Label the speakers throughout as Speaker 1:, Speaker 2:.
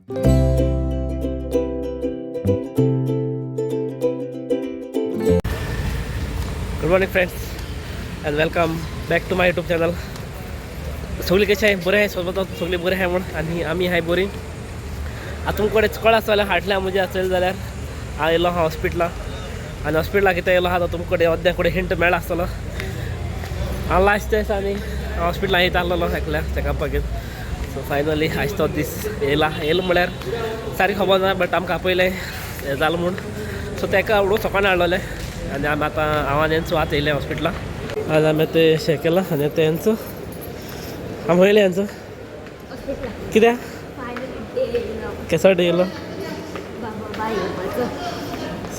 Speaker 1: Good morning friends and welcome back to my YouTube channel. सगळी कशी आहे? बरे आहे सोबत सगळी बरे आहे म्हणून आणि आम्ही आहे बरी. आता तुमकडेच कळ आसतलें हाटल्या म्हणजे असेल जाल्यार हांव येयलो हा हॉस्पिटला आनी हॉस्पिटला कितें येयलो आहा तो तुमकडे अद्या कडेन हिंट मेळ्ळा आसतलो. हांव लास्ट दीस आनी हॉस्पिटलान येता आसलेलो एकल्या चॅकअपाक. सो फायनली आयज तो दीस येयलो म्हळ्यार सारकी खबर ना, बट आमकां पयलें हें जालें म्हूण. सो ताका आवडून सकाळीं हाडलेलें आनी आमी आतां हांव आनी हेंचो आतां येयले हॉस्पिटलान. आज आमी ते शें केलां आनी ते हेंचो आमी वयले हेंचो कित्याक केसो डे येयलो.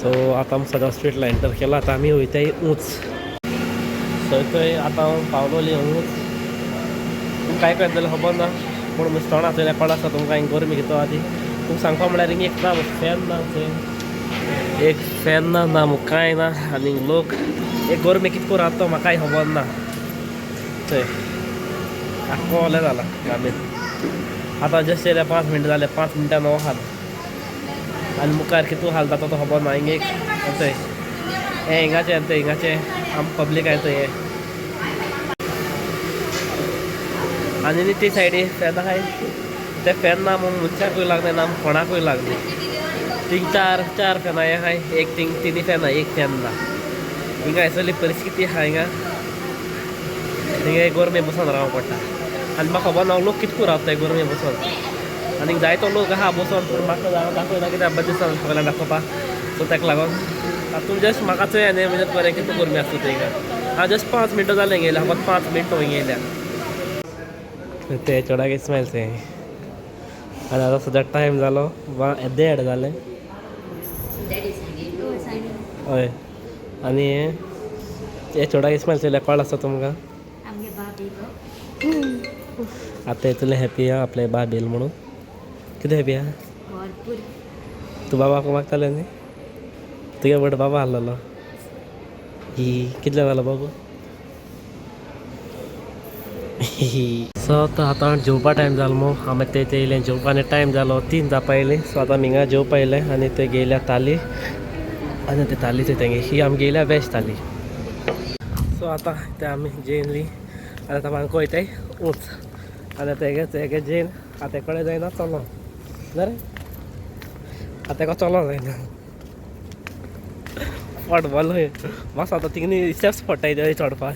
Speaker 1: सो आतां आमी सद्या हॉस्पिटलान एंटर केला. आतां आमी वयताय उंच. सो थंय आतां हांव पावलोली उंच. तुमकां काय कळत जाल्यार खबर ना पूण मिस्टोण आसलेल्या कळ आसा तुमकां हिंग गरमी कितलो आदी. तुमकां सांगपा म्हळ्यार हिंग एक ना फॅन ना, थंय एक फॅन ना कांय ना आनी लोक एक गरमी कितको रावता तो म्हाकाय खबर ना. थंय आख्खोले जाला गामेन. आतां जस्ट येयले 5 मिनटां जाले, 5 मिनटां नवो हाल आनी मुखार कितू हाल जाता तो खबर ना. हिंग एक थंय हें हिंगाचें आम पब्लीक आय थंय हें आनी न्ही ती सायडी फॅन आहाय ते फॅन ना म्हूण मनशाकूय लागले ना कोणाकूय लागले. तीन चार फॅन आहाय, एक तिनी फॅन आहाय, एक फॅन ना. हिंगा असली परिस्थिती आहा हिंगा. हिंगा गोरमे बसून रावंक पडटा आनी म्हाका खबर ना लोक कितको रावताय गोरमे बसून. आनी जायतो लोक आहा बसून पूण म्हाका दाखयना कित्याक बरें दिसता सगळ्यांक दाखोवपाक. सो ताका लागून तातूंत जस्ट म्हाका चोय आनी म्हणजे बरें कितको गोरमी आसता थंय हिंगा. हांव जस्ट 5 मिनटां जालें हिंगा येयल्या, फकत 5 मिनटां हिंगा येयल्या. ते चोडाक इस्मायल ते आनी आतां सद्या टायम जालो 1:30 जालें. हय आनी हे चोडाक इस्मायल चोयल्या कळ आसा तुमकां. आतां येतलें हॅपी आहा आपले बाब येयलो म्हणून. कितें हॅपी आहा? तूं बाबाक मागतालें न्ही? तुगे बट बाबा आहलोलो. कितले जालो बाबू? सो आतां जेवपा टायम जालो मो आमी ते येयलें जेवपा आनी टायम जालो 3 जावपा येयलीं. सो आतां आमी हिंगा जेवपा येयलें आनी ते गेयल्या ताली आनी ते ताली थंय तेंगे ही आमी गेयल्या वॅज थाली. सो आतां ते आमी जेयली आनी आतां आमकां वयताय उंच. आनी तेगे जेन आतां कडेन जायना चलो बरें. आतां तेका चलो जायना फट बोलोय मातसो आतां थिंग स्टेप्स पडटाय थंय चडपा.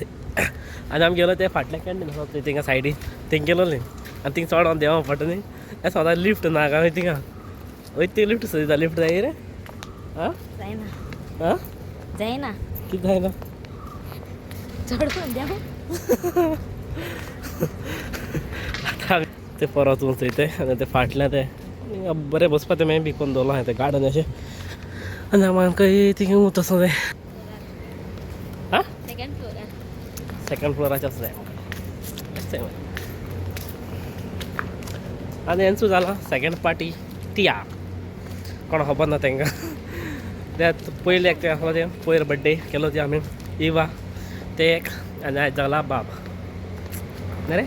Speaker 1: आनी आमी गेलो ते फाटल्या कॅन्टीन आसा थंय थिंगा सायडीन थिंग गेलोलीं आनी थिंग चोडोन देंवों पडटा न्ही. हे सोदां लिफ्ट ना काय थिंगा वयता ती लिफ्ट सोदिता. लिफ्ट जाय रे? आं जायना. आं
Speaker 2: जायना
Speaker 1: कितें जायना?
Speaker 2: चढून द्या.
Speaker 1: आतां ते परत उंच ते आनी ते फाटल्यान ते बरें बसपा ते मागीर भिकोन दवरलो हांवें ते गार्डन अशें. आनी आमकां थिंग उंच आसा तें आं सेकंड फ्लोराचेर आसा तें. आनी हेंचो जाला सेकंड पार्टी तिया कोण खबर ना तांकां. ते पयले एक आसलो ते पयर बड्डे केलो ती आमी इवा ते एक आनी आयज जाला बाब रे.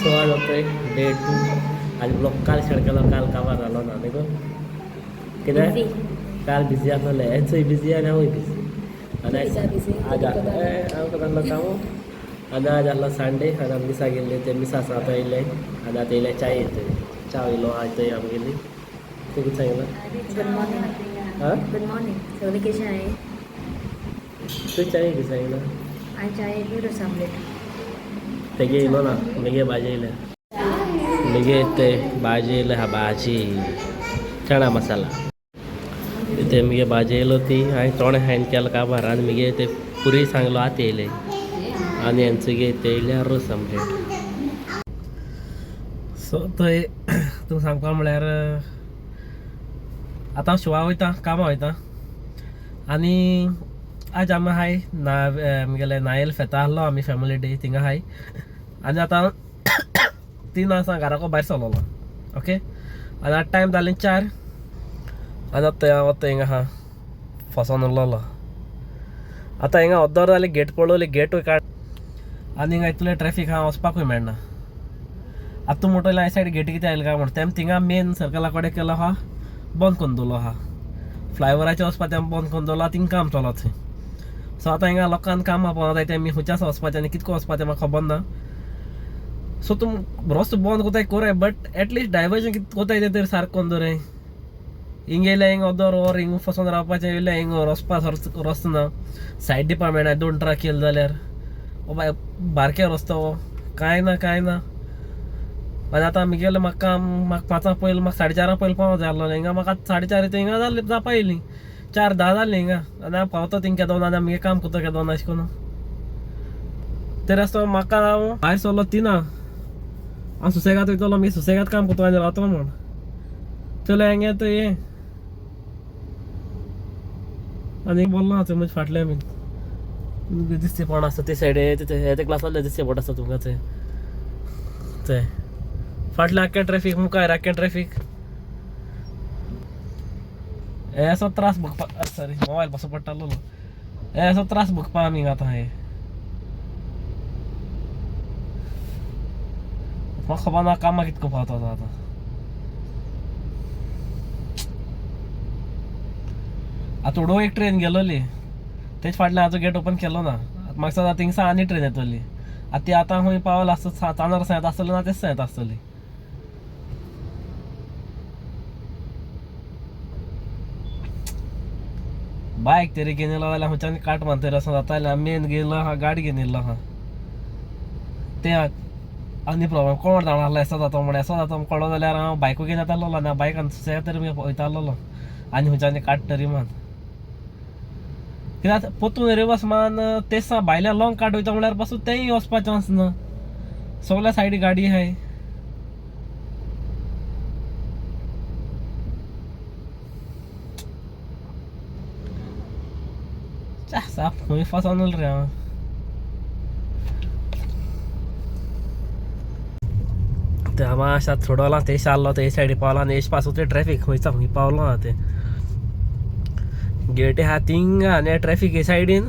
Speaker 1: सो आज होतोय डे 2 आनी ब्लॉग काल शेअर केलो. काल काबार जालो ना न्ही गो. कित्याक काल बिजी आसलें. हेंचोय बिजी आनी हांवूय बिजी. आनी आज आमकां जाल्लो कामू आनी आज आहलो संडे आनी आमी मिसा गेल्ली. ते मिसा आतां येयले आनी आतां येयले चाय येतोय. च्या येयलो आज थंय आमी गेली. तूं कितें सांगितलं?
Speaker 2: Good morning.
Speaker 1: हां
Speaker 2: गुड मॉर्निंग. सगळी कशी आहे?
Speaker 1: तूं चाय कितें सांगितलं?
Speaker 2: आज चाय रोस आमलेट.
Speaker 1: तेगे येयलो ना मेगे भाजी येयल्या. मेगे ते भाजी येयल्या हा भाजी चणा मसाला. ते मगे भाजी येयलो ती हांवें चोणे हायन केलो काबार आनी मगे ते पुरी सांगलो आतां येयले आनी हेंचो गे ते येयल्या रोस आमलेट. सो थंय तूं सांगपा म्हळ्यार आतां हांव शिवा वयता कामां वयता आनी आज आमी आहाय ना म्हगेले नायल फेता आहलो आमी फॅमिली डे थिंग आहाय. आनी आतां 3 वर्सां घराको भायर सरलोलो. ओके आनी आतां टायम जालें 4 आनी आतां हांव हिंगा आहा फसोन उरलोलो. आतां हिंगा अर्द वर जालें गेट पळोवली गेटूय काड आनी हिंगा इतलें ट्रॅफीक आहा वचपाकूय मेळना. आतां मोटयला हे सायड गेटी कितें आयलें काय म्हण तेम थिंगा मेन सर्कला कडेन केलो आहा बंद करून दवरलो आहा फ्लायओवराचेर वचपा तेम बंद करून दवरला थिंग काम चलो थंय सो आतां हिंगा लोकांक कामां पळोवना जाय तेमी खंयच्या वचपाचें आनी कितको वचपाचें म्हाका खबर ना सो तुम रस्तो बंद कोताय कोराय बट एटलिस्ट डायवर्जन कितें कोताय तें तरी सारको करून दवराय हिंग येयले हिंग अर्दो वर हिंग फसून रावपाचें येयलें हिंग वचपा रस्तो ना सायड डिपार्टमेंट आय 2 ट्रक येयले जाल्यार ओ बाय बारके रस्तो कांय ना आनी आतां आमी गेले म्हाका 5 पयलीं म्हाका 4:30 पयलीं पावों जाय आसलो हिंगा म्हाका 4:30 हिंगा जालें जावपा येयलीं 4:10 जालीं हिंगा आनी हांव पावता थिंग केदोना आनी आमगे काम कोता केदोना अशें करून ते रस्तो म्हाका हांव भायर सरलो 3 हांव सुसेगाद वयतलो मी सुसेगाद काम कोता आनी रावतलो म्हण चलो हांगा येता ये आनी बोल्लो हांव थंय म्हजे फाटल्यान बीन दिसते कोण आसता ते सायडे ते क्लासातले दिसते पडटा आसता तुमकां ते फाटल्यान आख्खें ट्रॅफिक मुखार आख्खें ट्रॅफिक हे असो त्रास भोगपा सॉरी मोबायल बसो पडटालो हे असो त्रास भोगपा आमी आतां हे म्हाका खबर ना कामां कितको पावता तो आतां आतां उडो एक ट्रेन गेलोली तेच फाटल्यान हाजो गेट ओपन केलो ना म्हाका दिसता थिंगसा आनी ट्रेन येतली आतां ती आतां खंय पावला आसता चांदोर येत आसतली ना तेच येत आसतली बायक तरी घेवन येयलो जाल्यार खंयच्यान काट मान तरी असो जाता जाल्यार मेन गेलो आहा गाडी घेवन येयल्लो आहा ते आनी प्रॉब्लेम कोण जाणा आसलो येसो जाता म्हण येसो जाता कळ्ळो जाल्यार हांव बायको घेवन येतालो आनी बायकान सुसेगाद तरी वयतालो आनी खंयच्यान काट तरी मान कित्याक पोतून रिवर्स मान तेसा भायल्या लॉंग काट वयता म्हळ्यार पासून तेंय वचपा चान्स ना सगल्या सायडी गाडी आहाय साप खंय फसोन रे हांव ते हांव अशा सोडवला ते सारलो ते सायडी पावला आनी एश पासून ते ट्रॅफिक खंयचा खंय पावलो हा ते गेटी आहा थिंग आनी ट्रॅफिक हे सायडीन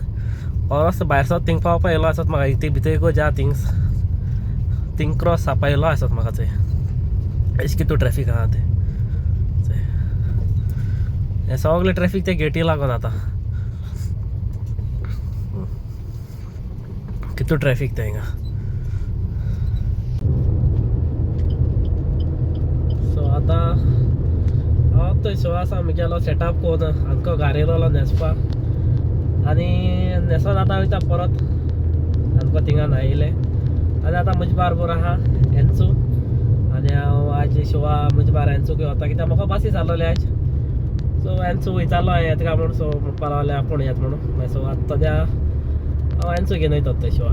Speaker 1: रस्तो भायर सो थिंग पावपा येयलो आसत म्हाका इथे भितर गो जा थिंग क्रॉस जावपा येयलो आसत म्हाका थंय एश कितू ट्रॅफिक आहा ते हे सगळे ट्रॅफिक ते गेटी लागून आतां कितू ट्रॅफिक ते हिंगा सो आतां हांव थंयसर आसा आमी गेलो सेटअप कोन्न आमकां घार येयलो न्हेसपा आनी न्हेसोन आतां वयता परत आमकां थिंगा न्हायिल्ले आनी आतां म्हजे बाराबर आहा एन्सू आनी हांव आज शिवा म्हजे बारा एन्सू खंय वता कित्याक म्हाका बासी जाल्लोले आज सो एन्सू वयतालो हांवें येता काय म्हणून सो म्हणपा लागले आपूण येता म्हणून सो आतां सद्या हांव एन्सू घेवन वयता थंय शिवा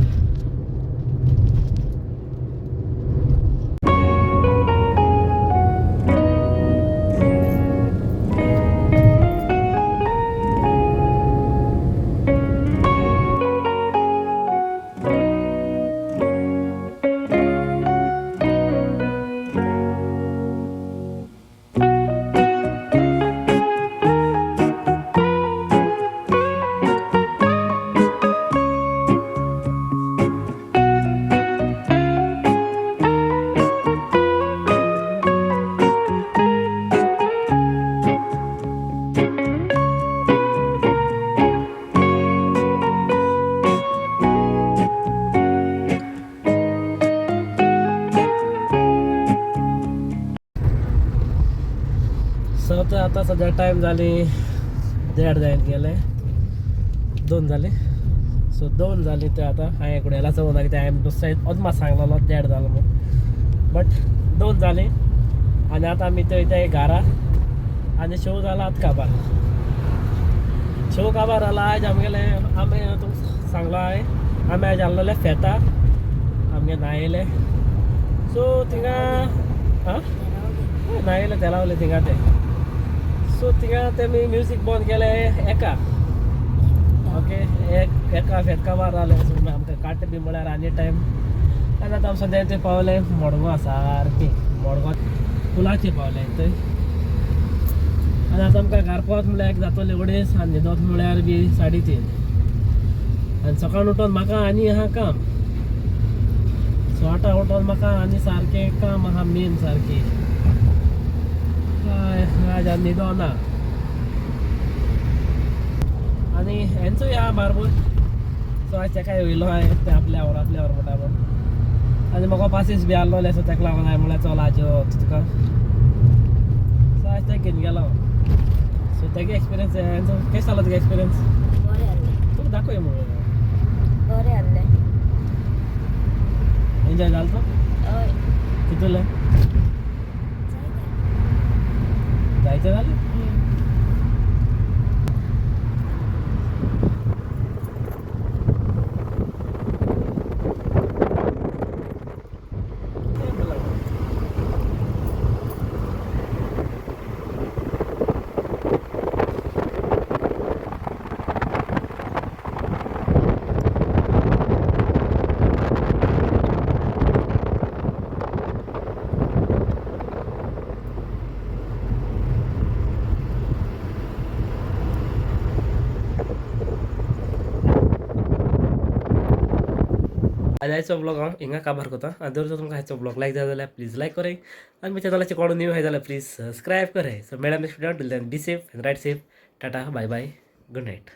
Speaker 1: तर आता सध्या टाइम झाली 1:30 जायला गेले 2 झाले सो 2 झाली ते आता हांवें एकुडेला चवना कित्याक हांवें दुसऱ्या अदमास सांगलेलो 1:30 जालो म्हणून बट 2 जाले आनी आतां आमी थंय ते घारा आनी शो जाला आतां काबार शो काबार जाला आज आमगेले आमी तुमकां सांगलो हांवें आमी आज आहलोले फेता आमगे न्हायले सो थिंगा आं न्हायले ते लावले थिंगा ते सो थिंगा तेमी म्युजीक बंद केले एका ओके एका फेतका बार जाले सो आमकां काट बी म्हळ्यार आनी टायम आनी आतां सद्या ते पावले मडगांव सारकी मडगांव पुलाचेर पावले थंय आनी आतां आमकां घार पावत म्हळ्यार जातले उडेस आनी न्हिदोत म्हळ्यार बी 3:30 आनी सकाळ उठोन म्हाका आनी आहा काम सो आठ आवडतात म्हाका आनी सारकें काम आहा मेन सारकी आज न्हिदो ना आनी हेंचूय आहा बारबूर सो आज तेकाय वयलो हांवें ते आपल्या वर म्हणटा पूण आनी म्हाका पासीस बी आहलोले सो तेका लागून हांवें म्हळ्यार चल आज यो तुका सो आज तेका घेवन गेलो सो तेगे एक्सपिरियन्स हेंचो कशें जालो तुका एक्सपिरियन्स
Speaker 2: बरें आहलें
Speaker 1: तुका दाखय मग
Speaker 2: बरें आहलें
Speaker 1: एन्जॉय जालो तो
Speaker 2: हय
Speaker 1: कितले जायते जालें आनी आयचो ब्लॉग हांव हिंगा काबार करता आनी जर तुमकां हाचो ब्लॉग लायक जाय जाल्यार प्लीज लायक कराय आनी म्हज्या चॅनलाचे कोण न्यू आहाय जाल्यार प्लीज सबस्क्रायब कराय सो मेळ्या next video till then be safe and ride safe tata bye bye good night